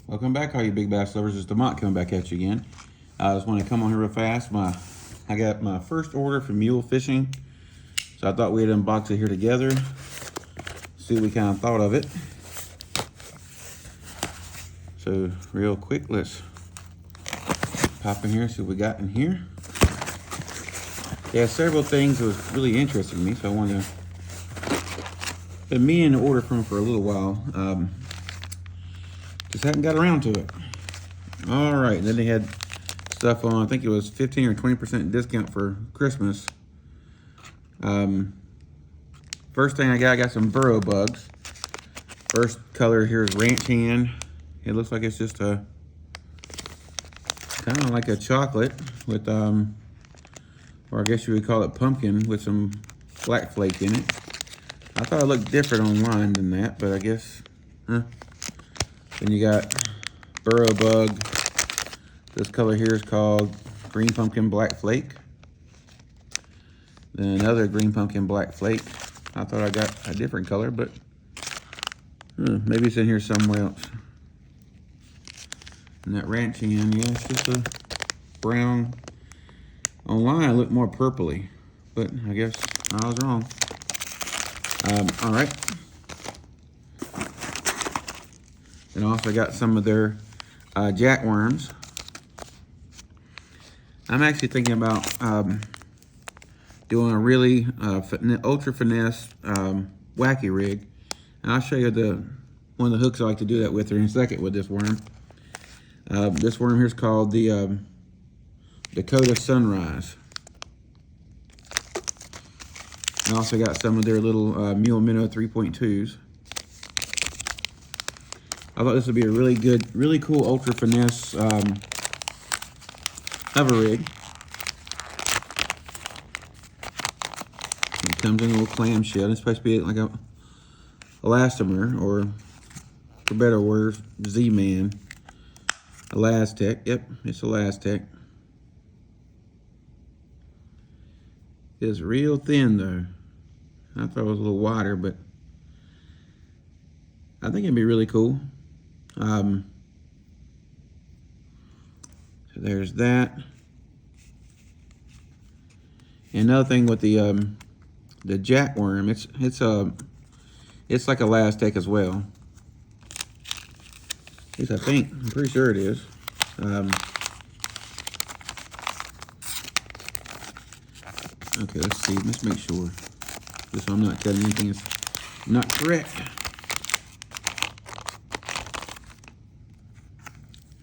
Welcome back, all you big bass lovers. It's DeMont coming back at you again. I just want to come on here real fast. I got my first order from Mule Fishing, so I thought we'd unbox it here together, see what we kind of thought of it. So real quick, let's pop in here and see what we got in here. Yeah, several things that was really interesting to me, so I wanted to been meaning to order from them for a little while. Just hadn't got around to it. All right, and then they had stuff on, I think it was 15 or 20% discount for Christmas. First thing I got some burrow bugs. First color here is Ranch Hand. It looks like it's just a kind of like a chocolate with, or I guess you would call it pumpkin with some black flake in it. I thought it looked different online than that, but I guess, Then you got burrow bug. This color here is called green pumpkin black flake. Then another green pumpkin black flake. I thought I got a different color, but maybe it's in here somewhere else. And that Ranch Hand, yeah, it's just a brown. Online it looked more purpley, but I guess I was wrong. All right. And also got some of their jackworms. I'm actually thinking about doing a really ultra finesse wacky rig. And I'll show you one of the hooks I like to do that with in a second with this worm. This worm here is called the Dakota Sunrise. I also got some of their little Mule Minnow 3.2s. I thought this would be a really good, really cool ultra finesse hover rig. It comes in a little clamshell. It's supposed to be like a elastomer, or for better words, Z-Man. Elastec. Yep, it's Elastec. It's real thin though. I thought it was a little wider, but I think it'd be really cool. So there's that. And another thing with the jackworm, it's like Elastec as well. At least I think. I'm pretty sure it is. Okay, let's see. Let's make sure. Just so I'm not telling anything that's not correct.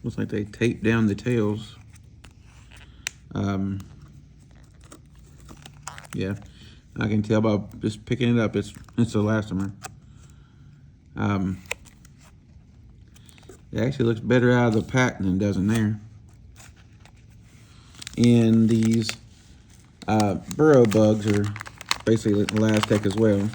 Looks like they taped down the tails. Yeah, I can tell by just picking it up. It's elastomer. It actually looks better out of the pack than it does in there. And these burrow bugs are basically Elastec as well.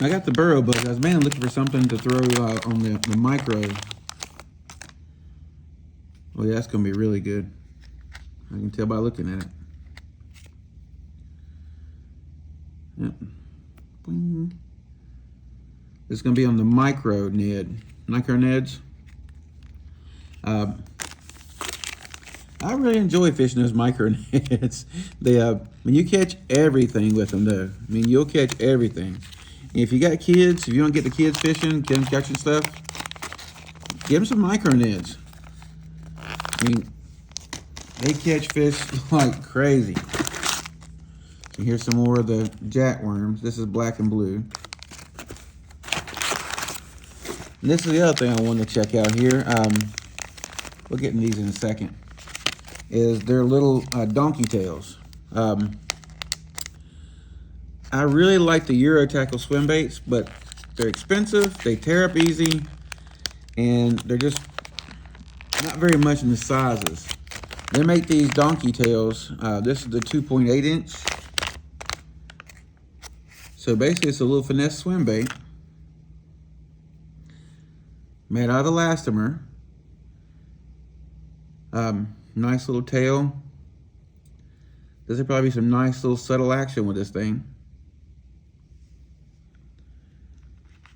I got the burrow bug. I was mainly looking for something to throw on the micro. Oh yeah, that's gonna be really good. I can tell by looking at it. Yep. Boing. It's gonna be on the micro Ned. Micro Neds. I really enjoy fishing those micro nets. They when you catch everything with them though. I mean, you'll catch everything. If you got kids, if you want to get the kids fishing, get them catching stuff, give them some micro nets. I mean, they catch fish like crazy. So here's some more of the jackworms. This is black and blue. And this is the other thing I wanted to check out here. We'll get into these in a second. Is their little donkey tails. I really like the Euro Tackle swim baits, but they're expensive, they tear up easy, and they're just not very much in the sizes. They make these donkey tails. This is the 2.8 inch. So basically it's a little finesse swim bait made out of elastomer. Nice little tail. This would probably be some nice little subtle action with this thing.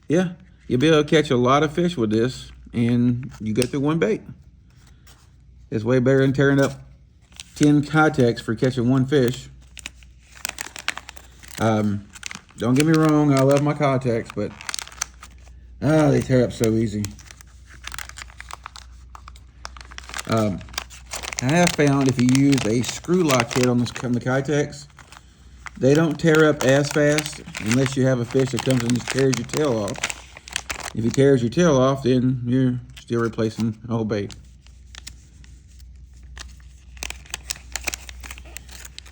Yeah, you'll be able to catch a lot of fish with this, and you get through one bait. It's way better than tearing up 10 contacts for catching one fish. Don't get me wrong, I love my contacts, but they tear up so easy. I have found if you use a screw lock head on the contacts, they don't tear up as fast unless you have a fish that comes and just tears your tail off. If he tears your tail off, then you're still replacing the whole bait.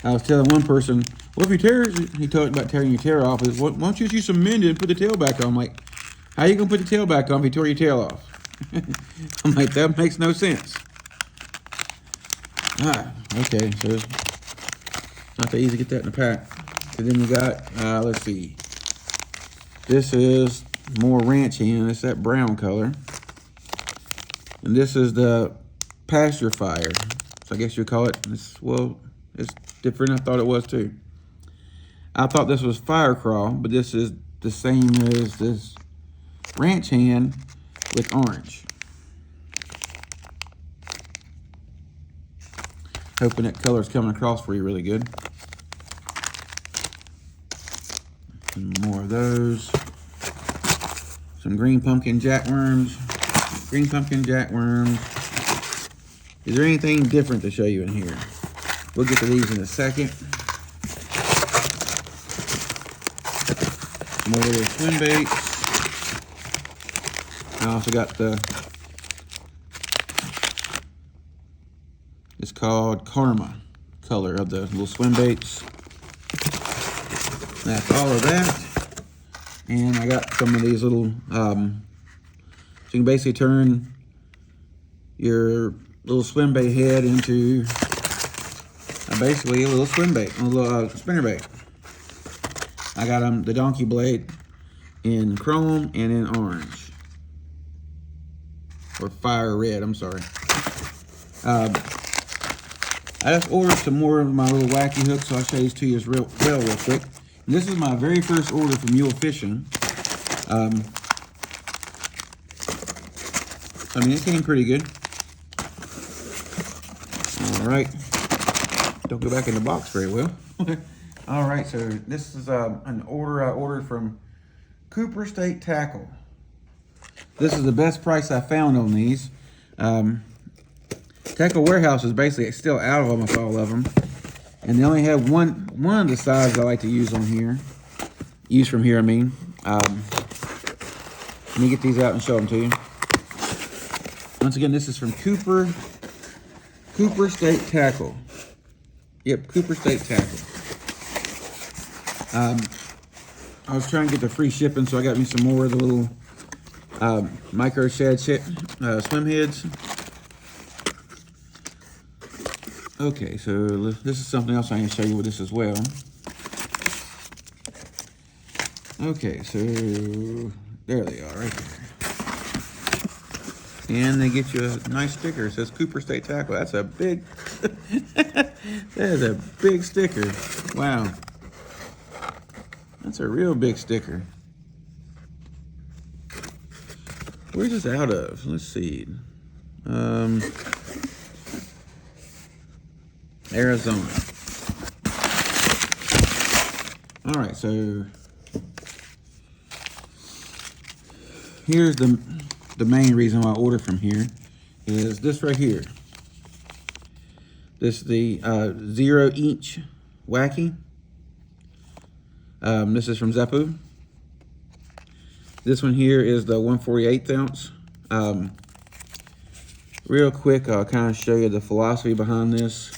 I was telling one person, well, if he tears, he talked about tearing your tail off. Why don't you use some mending and put the tail back on? I'm like, how you gonna put the tail back on if you tore your tail off? I'm like, that makes no sense. Okay, so it's not that easy to get that in the pack. And then you got, let's see. This is more ranch hen. It's that brown color. And this is the pasture fire. So I guess you call it, well, it's different. I thought it was too. I thought this was fire crawl, but this is the same as this ranch hen with orange. Hoping that color's coming across for you really good. Some more of those. Some green pumpkin jackworms. Green pumpkin jackworms. Is there anything different to show you in here? We'll get to these in a second. More little swim baits. I also got it's called Karma color of the little swim baits. That's all of that. And I got some of these little, so you can basically turn your little swim bait head into basically a little swim bait, a little spinner bait. I got the donkey blade in chrome and in orange. Or fire red, I'm sorry. I just ordered some more of my little wacky hooks, so I'll show these to you real quick. And this is my very first order from Mule Fishing. I mean, it came pretty good. All right. Don't go back in the box very well. All right, so this is an order I ordered from Cooper State Tackle. This is the best price I found on these. Tackle Warehouse is basically still out of almost all of them. And they only have one of the sizes I like to use on here. Use from here, I mean. Let me get these out and show them to you. Once again, this is from Cooper State Tackle. Yep, Cooper State Tackle. I was trying to get the free shipping, so I got me some more of the little micro shad swim heads. Okay, so this is something else I can show you with this as well. Okay, so there they are right there. And they get you a nice sticker. It says Cooper State Tackle. That's a big, that is a big sticker. Wow. That's a real big sticker. Where's this out of? Let's see. Arizona. All right, so here's the main reason why I ordered from here is this right here. This is the 0-inch wacky. This is from Zeppu. This one here is the 1/48 ounce. Real quick, I'll kind of show you the philosophy behind this.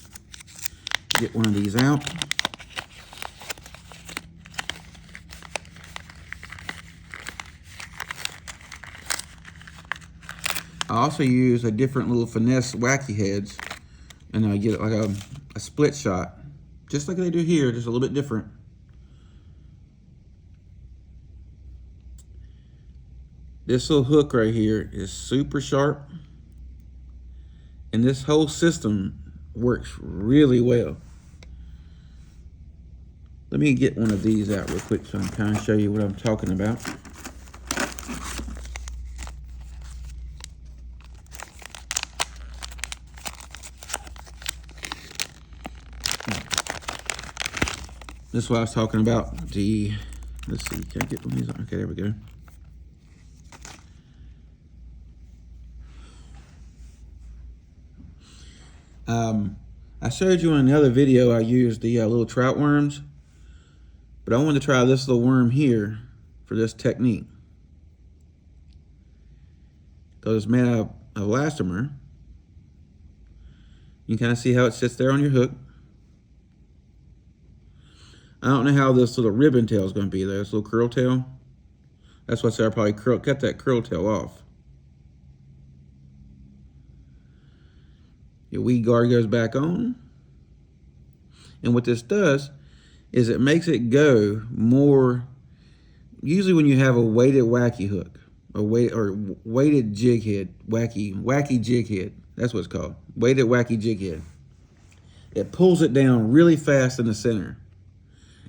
Get one of these out. I also use a different little finesse wacky heads, and I get like a split shot, just like they do here, just a little bit different. This little hook right here is super sharp, And this whole system works really well. Let me get one of these out real quick so I can kind of show you what I'm talking about. This is what I was talking about. Let's see, can I get one of these? Okay, there we go. I showed you in another video I used the little trout worms, but I wanted to try this little worm here for this technique. Because it's made out of elastomer. You can kind of see how it sits there on your hook. I don't know how this little ribbon tail is going to be there. This little curl tail. That's why I said I'll probably cut that curl tail off. Your weed guard goes back on. And what this does is it makes it go more, usually when you have a weighted wacky hook, weighted jig head, wacky jig head, that's what it's called, weighted wacky jig head. It pulls it down really fast in the center.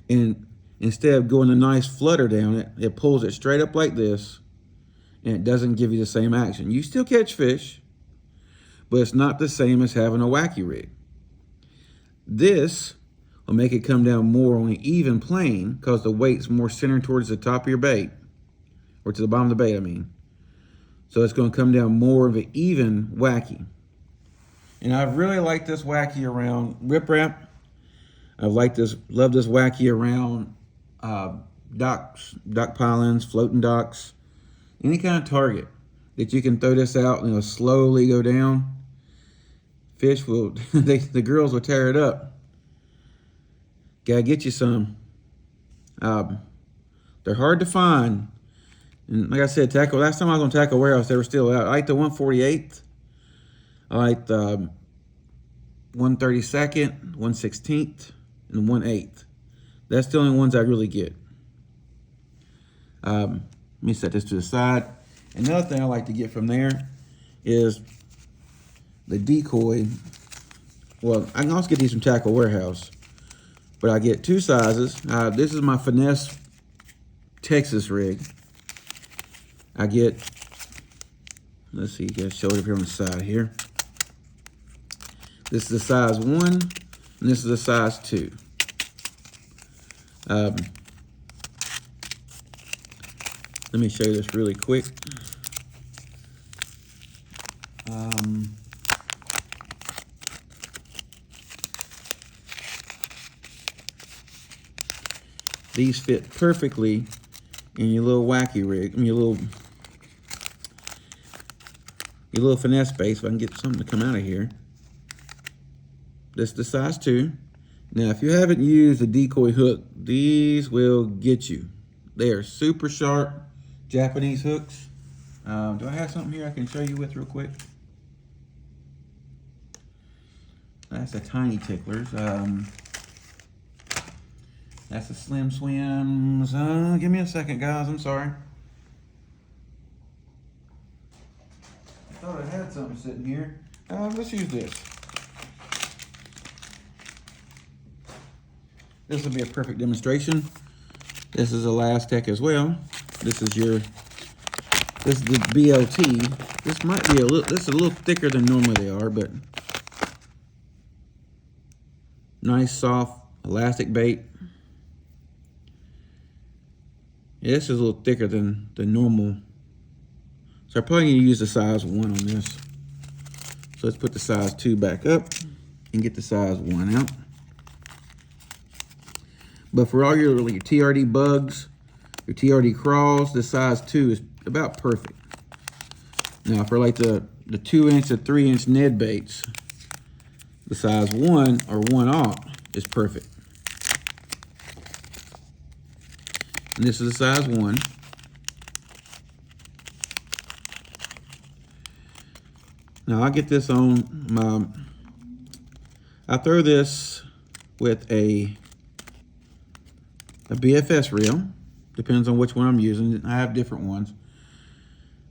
And instead of going a nice flutter down it, it pulls it straight up like this, and it doesn't give you the same action. You still catch fish, but it's not the same as having a wacky rig. This will make it come down more on an even plane because the weight's more centered towards the top of your bait, or to the bottom of the bait, I mean. So it's going to come down more of an even wacky. And I really like this wacky around riprap. I've loved this wacky around docks, dock pilings, floating docks, any kind of target that you can throw this out and it'll slowly go down. Fish will, the girls will tear it up. Gotta get you some. They're hard to find. And like I said, last time I was on Tackle Warehouse, they were still out. I like the 148th. I like the 132nd, 116th, and 1/8. That's the only ones I really get. Let me set this to the side. Another thing I like to get from there is the decoy. Well, I can also get these from Tackle Warehouse, but I get two sizes. This is my Finesse Texas rig. I get, let's see, you guys show it up here on the side here. This is the size 1, and this is the size 2. Let me show you this really quick. These fit perfectly in your little wacky rig, your little finesse base. If I can get something to come out of here. This is the size 2. Now, if you haven't used a decoy hook, these will get you. They are super sharp Japanese hooks. Do I have something here I can show you with real quick? That's the Tiny Ticklers. That's the Slim Swims. Give me a second, guys. I'm sorry. I thought I had something sitting here. Let's use this. This will be a perfect demonstration. This is Elastec as well. This is the BLT. This might be this is a little thicker than normally they are, but nice, soft, elastic bait. Yeah, this is a little thicker than the normal. So I'm probably going to use the size 1 on this. So let's put the size 2 back up and get the size 1 out. But for all your TRD bugs, your TRD crawls, the size 2 is about perfect. Now for like the 2-inch to 3-inch Ned baits, the size 1 or 1/0 is perfect. And this is the size 1. Now I get this on my, I throw this with a BFS reel. Depends on which one I'm using. I have different ones.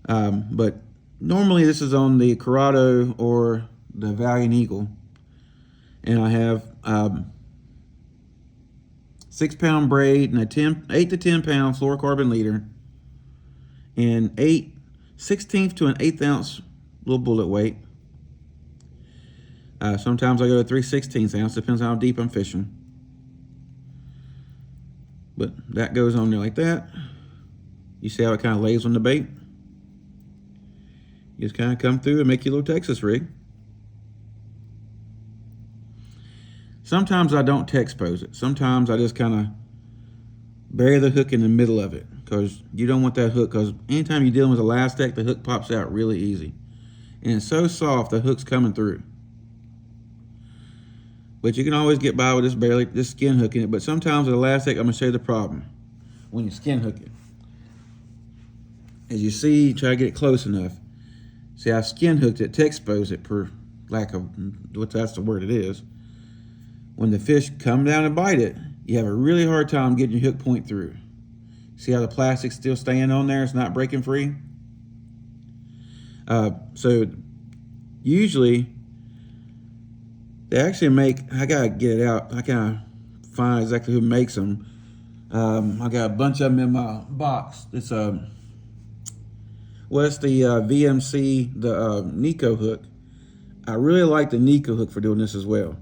But normally this is on the Corrado or the Valiant Eagle. And I have 6-pound braid and a 8 to 10 pound fluorocarbon leader and 8/16 to an 1/8 ounce little bullet weight. Sometimes I go to 3/16 ounce, depends on how deep I'm fishing. But that goes on there like that. You see how it kind of lays on the bait? You just kind of come through and make your little Texas rig. Sometimes I don't Texpose it. Sometimes I just kind of bury the hook in the middle of it, because you don't want that hook, because anytime you're dealing with elastic, the hook pops out really easy. And it's so soft, the hook's coming through. But you can always get by with this skin hooking it. But sometimes with elastic, I'm going to show you the problem when you skin hook it. As you see, try to get it close enough. See, I skin hooked it, Texpose it, per lack of, that's the word it is. When the fish come down and bite it, you have a really hard time getting your hook point through. See how the plastic's still staying on there? It's not breaking free. So usually, they actually make, I gotta get it out. I gotta find exactly who makes them. I got a bunch of them in my box. It's the VMC, the Nico hook. I really like the Nico hook for doing this as well.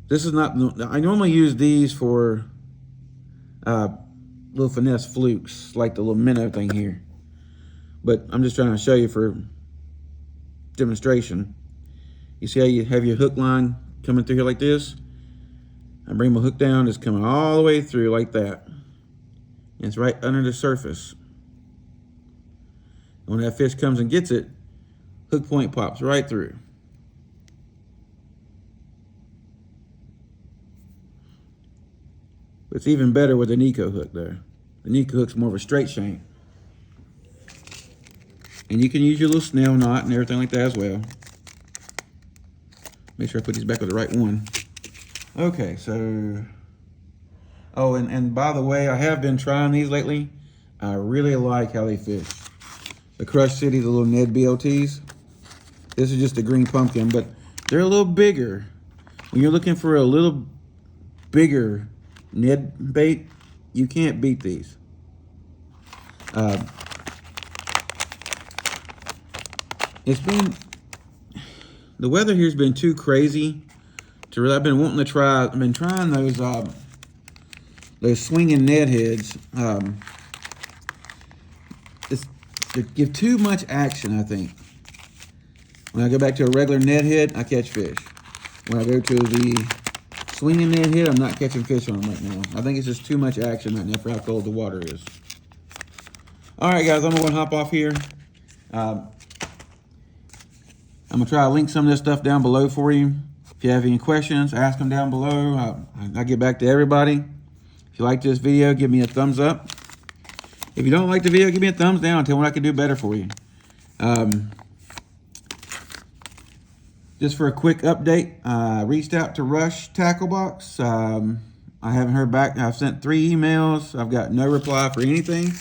This is not, I normally use these for little finesse flukes, like the little minnow thing here. But I'm just trying to show you for demonstration. You see how you have your hook line coming through here like this? I bring my hook down, it's coming all the way through like that. And it's right under the surface. And when that fish comes and gets it, hook point pops right through. But it's even better with the Nico hook there. The Nico hook's more of a straight shank. And you can use your little snail knot and everything like that as well. Make sure I put these back with the right one. Okay, so, oh, and by the way, I have been trying these lately. I really like how they fish. The Crush City, the little Ned BLTs. This is just a green pumpkin, but they're a little bigger. When you're looking for a little bigger Ned bait, you can't beat these. The weather here's been too crazy to really, I've been wanting to try, I've been trying those swinging Ned heads. They give too much action, I think. When I go back to a regular Ned head, I catch fish. When I go to the swinging Ned head, I'm not catching fish on them right now. I think it's just too much action right now for how cold the water is. All right, guys, I'm going to hop off here. I'm going to try to link some of this stuff down below for you. If you have any questions, ask them down below. I'll get back to everybody. If you like this video, give me a thumbs up. If you don't like the video, give me a thumbs down. Tell me what I can do better for you. Just for a quick update, I reached out to Rush Tackle Box. I haven't heard back. I've sent 3 emails. I've got no reply for anything.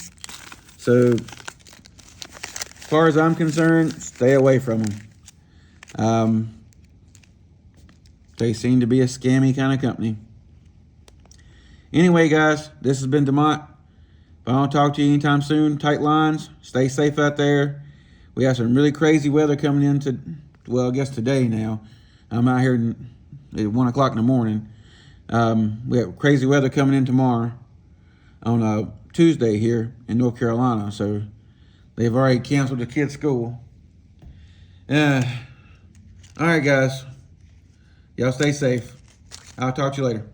So, as far as I'm concerned, stay away from them. They seem to be a scammy kind of company. Anyway, guys, this has been Demont. If I don't talk to you anytime soon, tight lines. Stay safe out there. We have some really crazy weather coming into, well, I guess today now. I'm out here at 1 o'clock in the morning. We have crazy weather coming in tomorrow on Tuesday here in North Carolina. So they've already canceled the kids' school. All right, guys. Y'all stay safe. I'll talk to you later.